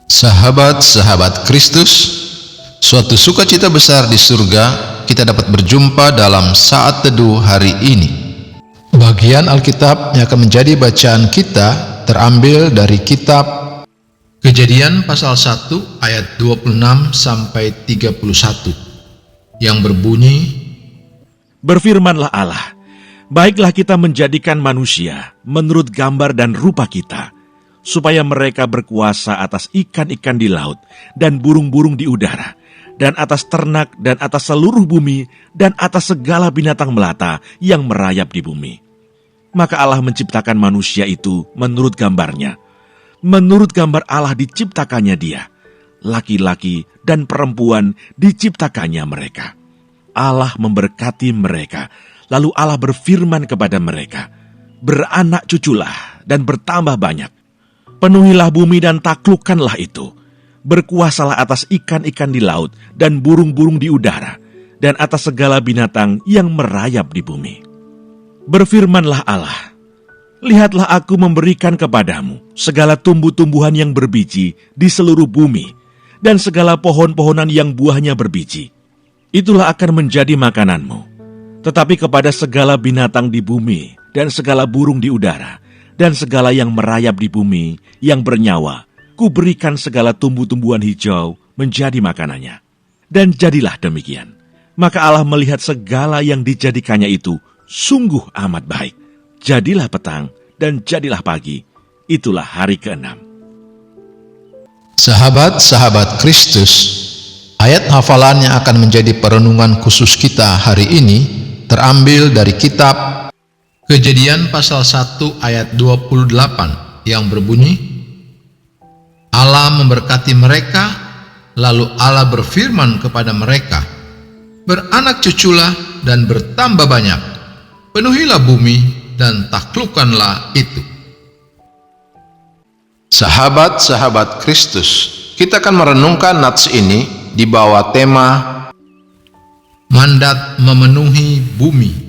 Sahabat-sahabat Kristus, suatu sukacita besar di surga kita dapat berjumpa dalam saat teduh hari ini. Bagian Alkitab yang akan menjadi bacaan kita terambil dari kitab Kejadian pasal 1 ayat 26 sampai 31 yang berbunyi, Berfirmanlah Allah, baiklah kita menjadikan manusia menurut gambar dan rupa kita, supaya mereka berkuasa atas ikan-ikan di laut dan burung-burung di udara, dan atas ternak dan atas seluruh bumi, dan atas segala binatang melata yang merayap di bumi. Maka Allah menciptakan manusia itu menurut gambarnya. Menurut gambar Allah diciptakannya dia. Laki-laki dan perempuan diciptakannya mereka. Allah memberkati mereka. Lalu Allah berfirman kepada mereka, beranak cuculah dan bertambah banyak. Penuhilah bumi dan taklukkanlah itu. Berkuasalah atas ikan-ikan di laut dan burung-burung di udara, dan atas segala binatang yang merayap di bumi. Berfirmanlah Allah, lihatlah aku memberikan kepadamu segala tumbuh-tumbuhan yang berbiji di seluruh bumi, dan segala pohon-pohonan yang buahnya berbiji. Itulah akan menjadi makananmu. Tetapi kepada segala binatang di bumi, dan segala burung di udara, dan segala yang merayap di bumi, yang bernyawa, kuberikan segala tumbuh-tumbuhan hijau menjadi makanannya. Dan jadilah demikian. Maka Allah melihat segala yang dijadikannya itu sungguh amat baik. Jadilah petang dan jadilah pagi. Itulah hari ke-6. Sahabat-sahabat Kristus, ayat hafalan yang akan menjadi perenungan khusus kita hari ini terambil dari kitab Kejadian pasal 1 ayat 28 yang berbunyi, Allah memberkati mereka, lalu Allah berfirman kepada mereka, beranak cuculah dan bertambah banyak, penuhilah bumi dan taklukkanlah itu. Sahabat-sahabat Kristus, kita akan merenungkan nats ini di bawah tema Mandat Memenuhi Bumi.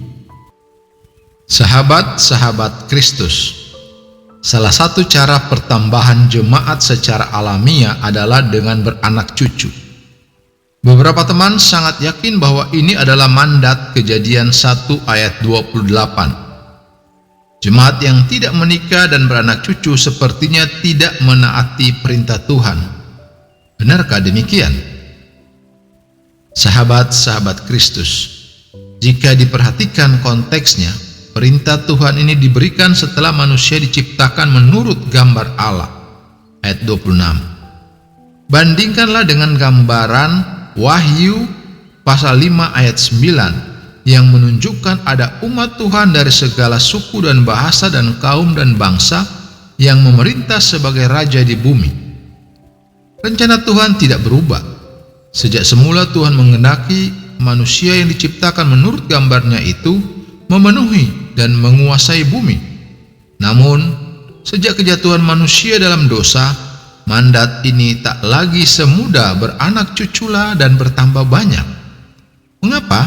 Sahabat-sahabat Kristus, salah satu cara pertambahan jemaat secara alamiah adalah dengan beranak cucu. Beberapa teman sangat yakin bahwa ini adalah mandat Kejadian 1 ayat 28. Jemaat yang tidak menikah dan beranak cucu sepertinya tidak menaati perintah Tuhan. Benarkah demikian? Sahabat-sahabat Kristus, jika diperhatikan konteksnya, perintah Tuhan ini diberikan setelah manusia diciptakan menurut gambar Allah. Ayat 26. Bandingkanlah dengan gambaran Wahyu pasal 5 ayat 9 yang menunjukkan ada umat Tuhan dari segala suku dan bahasa dan kaum dan bangsa yang memerintah sebagai raja di bumi. Rencana Tuhan tidak berubah. Sejak semula Tuhan menghendaki manusia yang diciptakan menurut gambarnya itu memenuhi dan menguasai bumi. Namun, sejak kejatuhan manusia dalam dosa, mandat ini tak lagi semudah beranak cuculah dan bertambah banyak. Mengapa?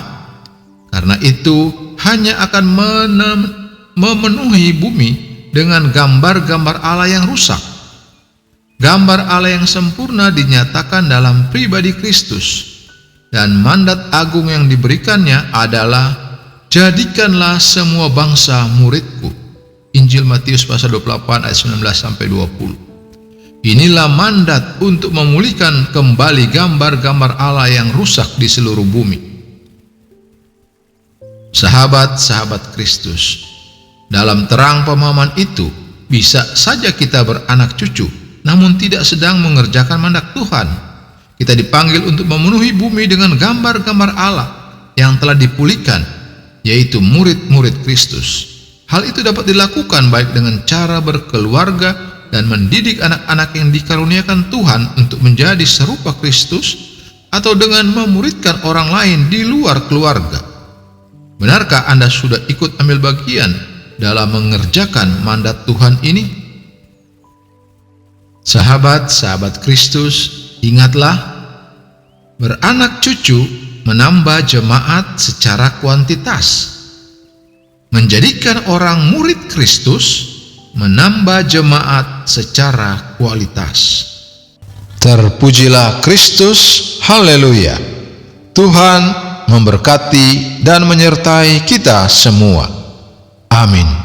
Karena itu hanya akan memenuhi bumi dengan gambar-gambar Allah yang rusak. Gambar Allah yang sempurna dinyatakan dalam pribadi Kristus, dan mandat agung yang diberikannya adalah jadikanlah semua bangsa muridku. Injil Matius pasal 28 ayat 19-20. Inilah mandat untuk memulihkan kembali gambar-gambar Allah yang rusak di seluruh bumi. Sahabat-sahabat Kristus, dalam terang pemahaman itu, bisa saja kita beranak cucu, namun tidak sedang mengerjakan mandat Tuhan. Kita dipanggil untuk memenuhi bumi dengan gambar-gambar Allah yang telah dipulihkan, yaitu murid-murid Kristus. Hal itu dapat dilakukan baik dengan cara berkeluarga dan mendidik anak-anak yang dikaruniakan Tuhan untuk menjadi serupa Kristus, atau dengan memuridkan orang lain di luar keluarga. Benarkah Anda sudah ikut ambil bagian dalam mengerjakan mandat Tuhan ini? Sahabat-sahabat Kristus, ingatlah, beranak cucu menambah jemaat secara kuantitas. Menjadikan orang murid Kristus menambah jemaat secara kualitas. Terpujilah Kristus, haleluya. Tuhan memberkati dan menyertai kita semua. Amin.